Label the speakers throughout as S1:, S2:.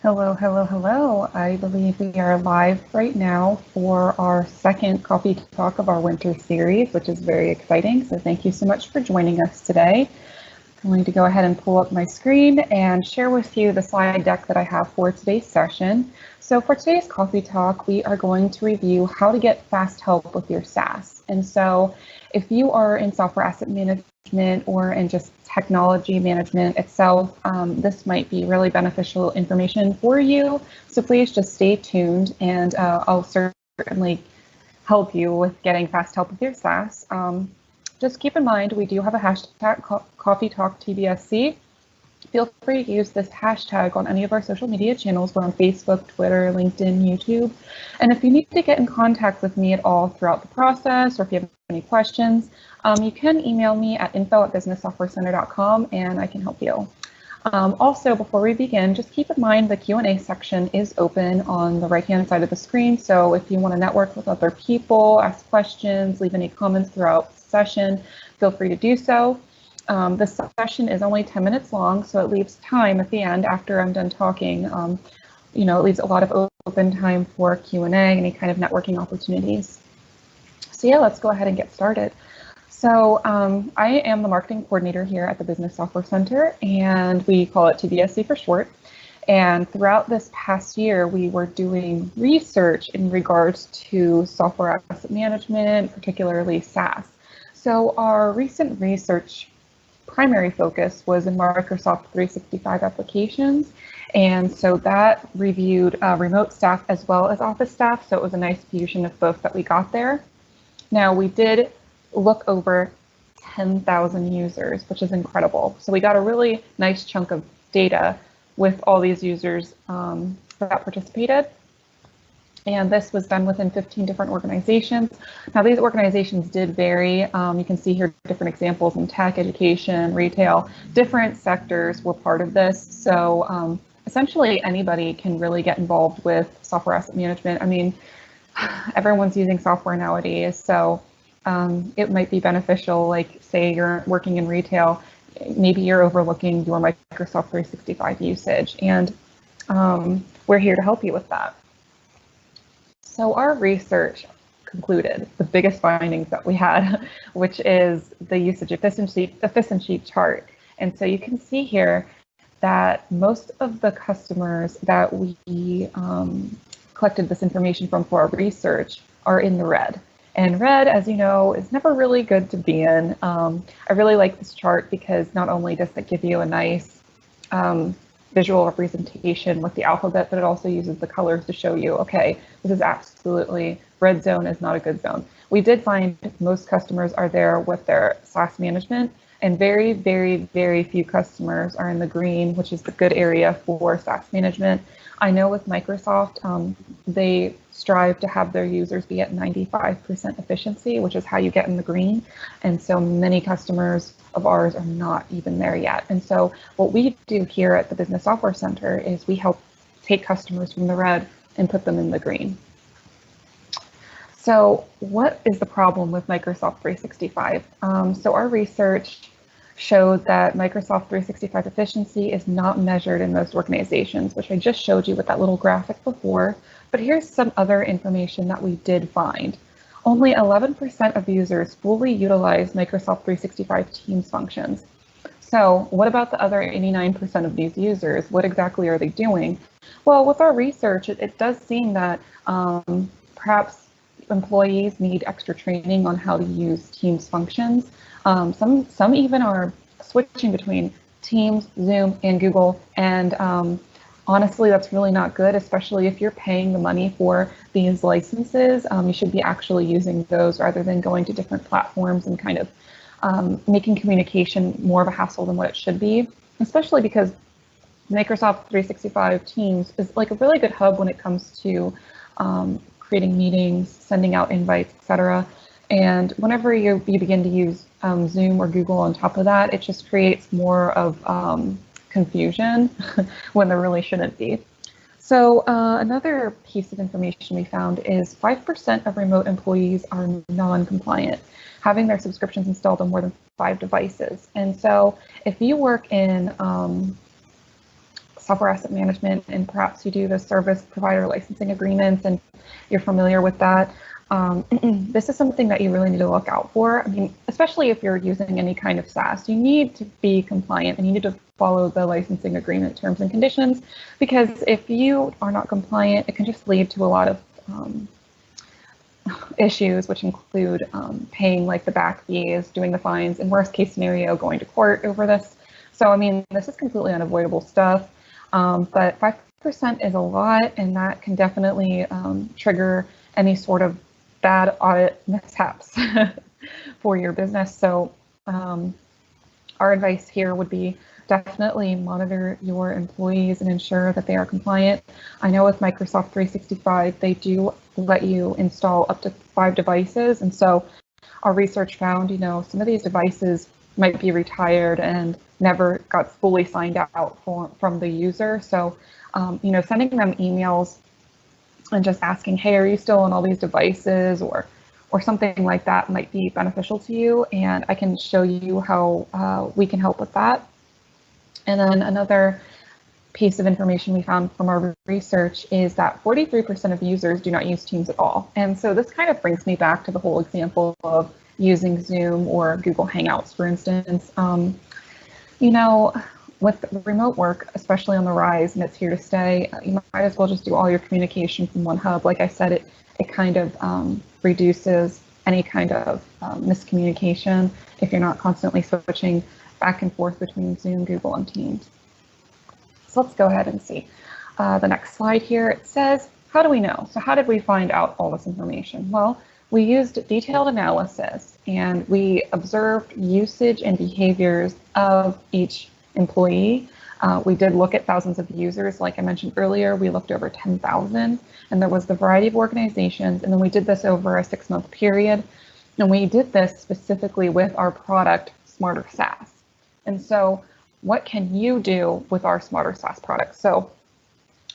S1: Hello, hello, hello. I believe we are live right now for our second coffee talk of our winter series, which is very exciting. So thank you so much for joining us today. I'm going to go ahead and pull up my screen and share with you the slide deck that I have for today's session. So for today's coffee talk, we are going to review how to get fast help with your SaaS. And so if you are in software asset management or in just technology management itself, this might be really beneficial information for you. So please just stay tuned and I'll certainly help you with getting fast help with your SaaS. Just keep in mind, we do have a hashtag CoffeeTalkTBSC. Feel free to use this hashtag on any of our social media channels. We're on Facebook, Twitter, LinkedIn, YouTube. And if you need to get in contact with me at all throughout the process, or if you have any questions, you can email me at info@businesssoftwarecenter.com and I can help you. Also, before we begin, just keep in mind the Q&A section is open on the right-hand side of the screen. So if you want to network with other people, ask questions, leave any comments throughout the session, feel free to do so. This session is only 10 minutes long, so it leaves time at the end after I'm done talking. It leaves a lot of open time for Q&A, any kind of networking opportunities. So yeah, let's go ahead and get started. So I am the marketing coordinator here at the Business Software Center, and we call it TBSC for short. And throughout this past year, we were doing research in regards to software asset management, particularly SaaS. So our recent research primary focus was in Microsoft 365 applications. And so that reviewed remote staff as well as office staff. So it was a nice fusion of both that we got there. Now we did look over 10,000 users, which is incredible. So we got a really nice chunk of data with all these users that participated. And this was done within 15 different organizations. Now these organizations did vary. You can see here different examples in tech, education, retail, different sectors were part of this. So essentially anybody can really get involved with software asset management. I mean, everyone's using software nowadays. So it might be beneficial, like say you're working in retail, maybe you're overlooking your Microsoft 365 usage, and we're here to help you with that. So our research concluded the biggest findings that we had, which is the usage efficiency chart. And so you can see here that most of the customers that we collected this information from for our research are in the red. And red, as you know, is never really good to be in. I really like this chart because not only does it give you a nice visual representation with the alphabet, but it also uses the colors to show you, okay, this is absolutely, red zone is not a good zone. We did find most customers are there with their SaaS management, and very, very, very few customers are in the green, which is the good area for SaaS management. I know with Microsoft, they strive to have their users be at 95% efficiency, which is how you get in the green. And so many customers of ours are not even there yet. And so what we do here at the Business Software Center is we help take customers from the red and put them in the green. So what is the problem with Microsoft 365? So our research showed that Microsoft 365 efficiency is not measured in most organizations, which I just showed you with that little graphic before. But here's some other information that we did find. Only 11% of users fully utilize Microsoft 365 Teams functions. So what about the other 89% of these users? What exactly are they doing? Well, with our research, it does seem that perhaps employees need extra training on how to use Teams functions. Some even are switching between Teams, Zoom, and Google, and honestly, that's really not good, especially if you're paying the money for these licenses. You should be actually using those rather than going to different platforms and kind of making communication more of a hassle than what it should be, especially because Microsoft 365 Teams is like a really good hub when it comes to creating meetings, sending out invites, etc. And whenever you begin to use Zoom or Google on top of that, it just creates more of confusion when there really shouldn't be. So another piece of information we found is 5% of remote employees are non-compliant, having their subscriptions installed on more than 5 devices. And so if you work in software asset management, and perhaps you do the service provider licensing agreements and you're familiar with that, this is something that you really need to look out for. I mean, especially if you're using any kind of SaaS, you need to be compliant and you need to follow the licensing agreement terms and conditions, because if you are not compliant, it can just lead to a lot of issues, which include paying like the back fees, doing the fines, and worst case scenario, going to court over this. So, I mean, this is completely unavoidable stuff, but 5% is a lot, and that can definitely trigger any sort of bad audit mishaps for your business. So our advice here would be definitely monitor your employees and ensure that they are compliant. I know with Microsoft 365, they do let you install up to 5 devices. And so our research found, some of these devices might be retired and never got fully signed out from the user. So, sending them emails and just asking, hey, are you still on all these devices, or something like that might be beneficial to you. And I can show you how we can help with that. And then another piece of information we found from our research is that 43% of users do not use Teams at all. And so this kind of brings me back to the whole example of using Zoom or Google Hangouts, for instance. With remote work, especially on the rise, and it's here to stay, you might as well just do all your communication from one hub. Like I said, it kind of reduces any kind of miscommunication if you're not constantly switching back and forth between Zoom, Google, and Teams. So let's go ahead and see the next slide here. It says, how do we know? So how did we find out all this information? Well, we used detailed analysis and we observed usage and behaviors of each employee. We did look at thousands of users. Like I mentioned earlier, we looked over 10,000, and there was the variety of organizations. And then we did this over a 6-month period. And we did this specifically with our product, Smarter SaaS. And so what can you do with our Smarter SaaS product? So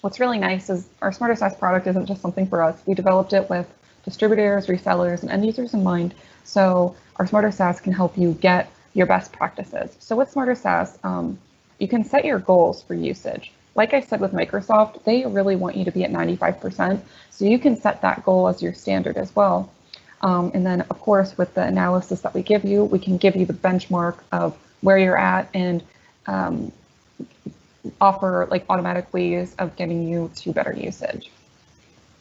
S1: what's really nice is our Smarter SaaS product isn't just something for us. We developed it with distributors, resellers, and end users in mind. So our Smarter SaaS can help you get your best practices. So with Smarter SaaS, you can set your goals for usage. Like I said with Microsoft, they really want you to be at 95%. So you can set that goal as your standard as well. And then, of course, with the analysis that we give you, we can give you the benchmark of where you're at and offer like automatic ways of getting you to better usage.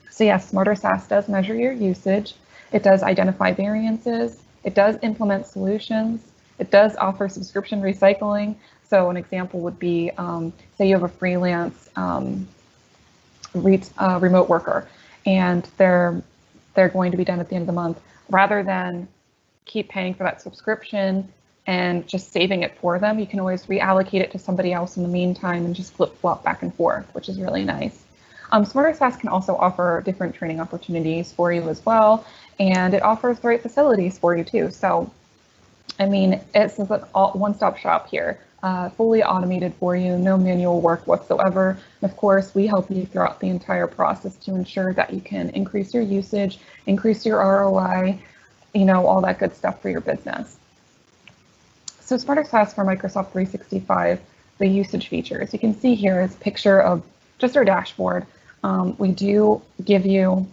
S1: So yes, Smarter SaaS does measure your usage. It does identify variances. It does implement solutions. It does offer subscription recycling. So an example would be, say you have a freelance remote worker, and they're going to be done at the end of the month. Rather than keep paying for that subscription and just saving it for them, you can always reallocate it to somebody else in the meantime and just flip-flop back and forth, which is really nice. Smarter SaaS can also offer different training opportunities for you as well, and it offers the right facilities for you too. So, I mean, it's a one-stop shop here, fully automated for you, no manual work whatsoever. And of course, we help you throughout the entire process to ensure that you can increase your usage, increase your ROI, all that good stuff for your business. So Smarter SaaS for Microsoft 365, the usage features. You can see here is a picture of just our dashboard. We do give you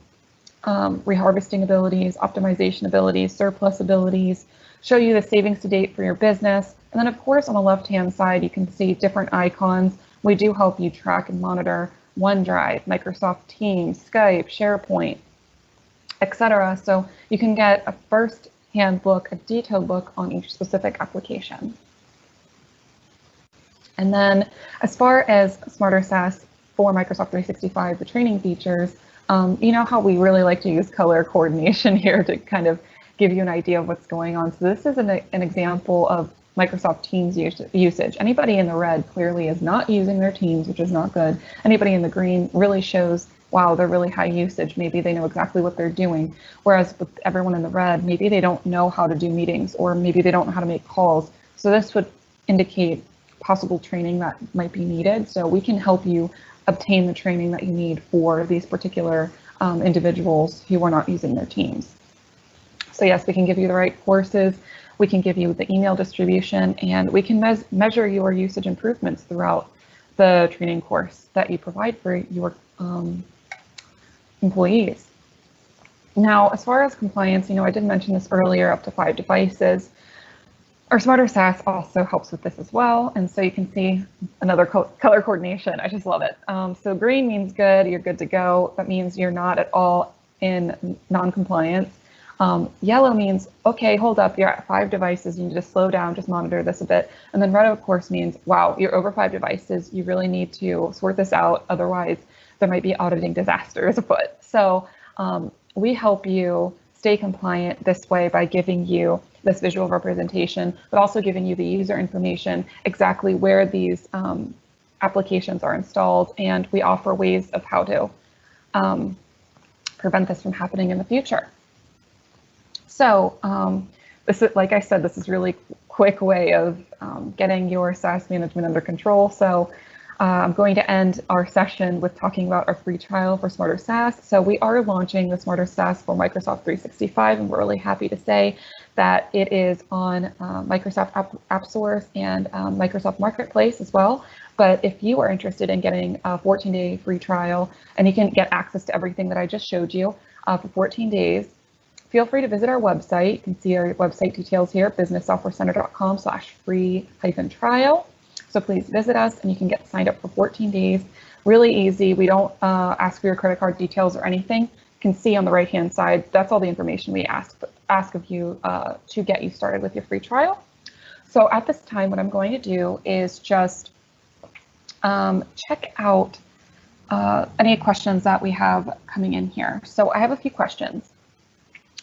S1: reharvesting abilities, optimization abilities, surplus abilities, show you the savings to date for your business. And then of course, on the left-hand side, you can see different icons. We do help you track and monitor OneDrive, Microsoft Teams, Skype, SharePoint, etc. So you can get a first-hand look, a detailed look on each specific application. And then as far as Smarter SaaS for Microsoft 365, the training features, you know how we really like to use color coordination here to kind of give you an idea of what's going on. So this is an example of Microsoft Teams usage. Anybody in the red clearly is not using their Teams, which is not good. Anybody in the green really shows, wow, they're really high usage. Maybe they know exactly what they're doing. Whereas with everyone in the red, maybe they don't know how to do meetings, or maybe they don't know how to make calls. So this would indicate possible training that might be needed. So we can help you obtain the training that you need for these particular individuals who are not using their Teams. So yes, we can give you the right courses, we can give you the email distribution, and we can measure your usage improvements throughout the training course that you provide for your employees. Now, as far as compliance, I did mention this earlier, up to 5 devices. Our Smarter SaaS also helps with this as well. And so you can see another color coordination. I just love it. So green means good, you're good to go. That means you're not at all in non-compliance. Yellow means, okay, hold up, you're at 5 devices, you need to slow down, just monitor this a bit. And then red, of course, means, wow, you're over 5 devices, you really need to sort this out, otherwise there might be auditing disasters afoot. So we help you stay compliant this way by giving you this visual representation, but also giving you the user information, exactly where these applications are installed, and we offer ways of how to prevent this from happening in the future. So this is, like I said, this is really quick way of getting your SaaS management under control. So I'm going to end our session with talking about our free trial for Smarter SaaS. So we are launching the Smarter SaaS for Microsoft 365, and we're really happy to say that it is on Microsoft App Stores and Microsoft Marketplace as well. But if you are interested in getting a 14-day free trial, and you can get access to everything that I just showed you for 14 days, feel free to visit our website. You can see our website details here, businesssoftwarecenter.com/free-trial. So please visit us, and you can get signed up for 14 days. Really easy. We don't ask for your credit card details or anything. You can see on the right-hand side, that's all the information we ask of you to get you started with your free trial. So at this time, what I'm going to do is just check out any questions that we have coming in here. So I have a few questions.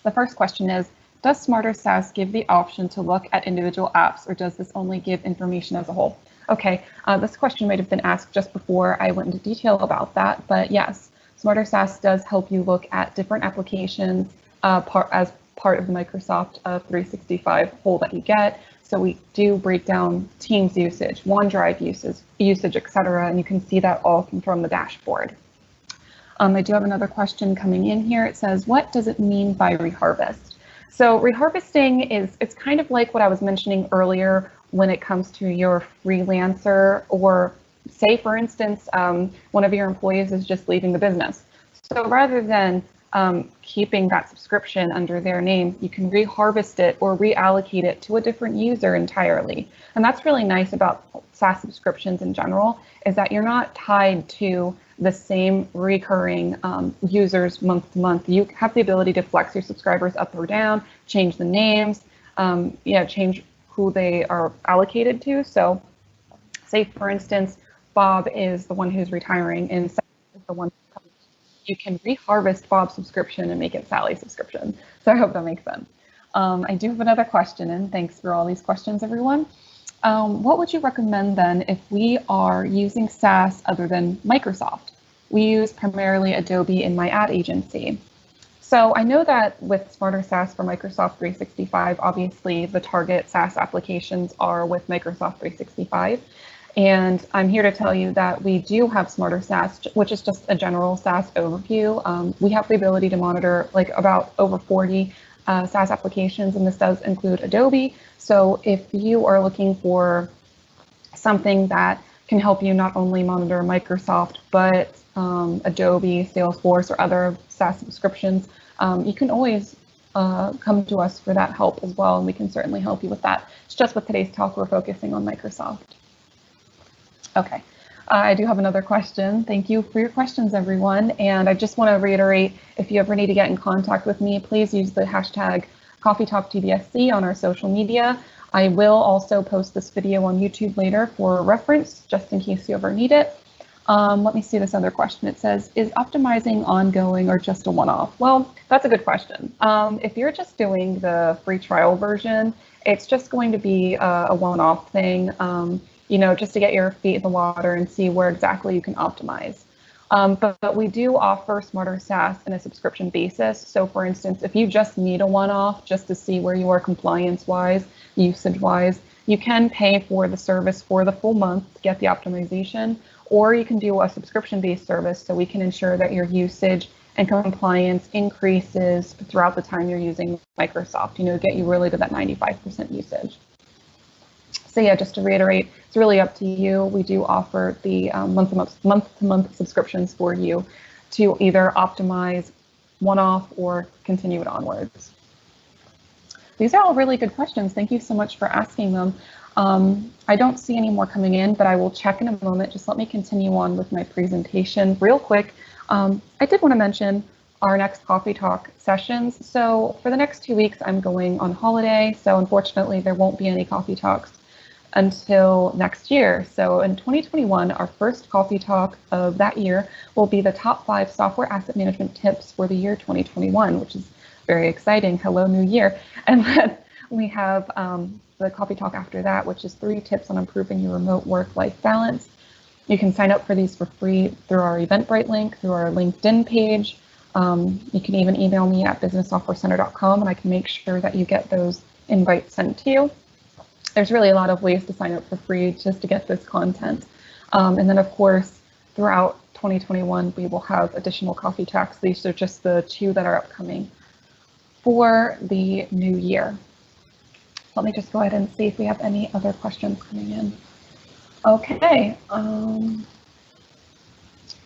S1: The first question is, does Smarter SaaS give the option to look at individual apps, or does this only give information as a whole? Okay, this question might have been asked just before I went into detail about that, but yes, Smarter SaaS does help you look at different applications as part of the Microsoft 365 whole that you get. So we do break down Teams usage, OneDrive usage, etc., and you can see that all from the dashboard. I do have another question coming in here. It says, what does it mean by reharvest? So reharvesting it's kind of like what I was mentioning earlier when it comes to your freelancer, or say, for instance, one of your employees is just leaving the business. So rather than keeping that subscription under their name, you can reharvest it or reallocate it to a different user entirely. And that's really nice about SaaS subscriptions in general, is that you're not tied to the same recurring users month to month. You have the ability to flex your subscribers up or down, change the names, change who they are allocated to. So say, for instance, Bob is the one who's retiring and Sally is the one who's coming. You can reharvest Bob's subscription and make it Sally's subscription. So I hope that makes sense. I do have another question, and thanks for all these questions, everyone. What would you recommend then if we are using SaaS other than Microsoft? We use primarily Adobe in my ad agency. So I know that with Smarter SaaS for Microsoft 365, obviously the target SaaS applications are with Microsoft 365. And I'm here to tell you that we do have Smarter SaaS, which is just a general SaaS overview. We have the ability to monitor like about over 40 SaaS applications, and this does include Adobe. So if you are looking for something that can help you not only monitor Microsoft, but Adobe, Salesforce, or other SaaS subscriptions, you can always come to us for that help as well, and we can certainly help you with that. It's just with today's talk, we're focusing on Microsoft. Okay, I do have another question. Thank you for your questions, everyone. And I just want to reiterate, if you ever need to get in contact with me, please use the hashtag CoffeeTalkTBSC on our social media. I will also post this video on YouTube later for reference, just in case you ever need it. Let me see this other question. It says, is optimizing ongoing or just a one-off? Well, that's a good question. If you're just doing the free trial version, it's just going to be a one-off thing, just to get your feet in the water and see where exactly you can optimize. But we do offer Smarter SaaS in a subscription basis. So for instance, if you just need a one-off just to see where you are compliance-wise, usage-wise, you can pay for the service for the full month to get the optimization, or you can do a subscription-based service so we can ensure that your usage and compliance increases throughout the time you're using Microsoft, get you really to that 95% usage. So yeah, just to reiterate, it's really up to you. We do offer the month-to-month subscriptions for you to either optimize one-off or continue it onwards. These are all really good questions. Thank you so much for asking them. I don't see any more coming in, but I will check in a moment. Just let me continue on with my presentation real quick. I did want to mention our next Coffee Talk sessions. So for the next 2 weeks, I'm going on holiday. So unfortunately, there won't be any Coffee Talks until next year. So in 2021, our first Coffee Talk of that year will be the top 5 software asset management tips for the year 2021, which is very exciting. Hello, new year. And then we have the Coffee Talk after that, which is 3 tips on improving your remote work-life balance. You can sign up for these for free through our Eventbrite link, through our LinkedIn page. You can even email me at businesssoftwarecenter.com and I can make sure that you get those invites sent to you. There's really a lot of ways to sign up for free just to get this content. And then of course, throughout 2021, we will have additional Coffee Talks. These are just the 2 that are upcoming for the new year. Let me just go ahead and see if we have any other questions coming in. Okay.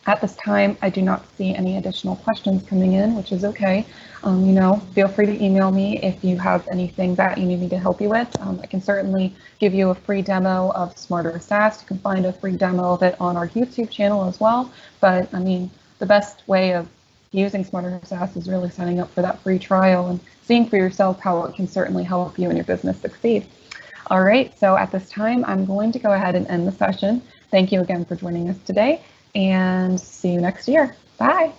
S1: At this time, I do not see any additional questions coming in, which is okay. Feel free to email me if you have anything that you need me to help you with. I can certainly give you a free demo of Smarter SaaS. You can find a free demo of it on our YouTube channel as well. But I mean, the best way of using Smarter SaaS is really signing up for that free trial and seeing for yourself how it can certainly help you and your business succeed. All right, so at this time, I'm going to go ahead and end the session. Thank you again for joining us today, and see you next year. Bye.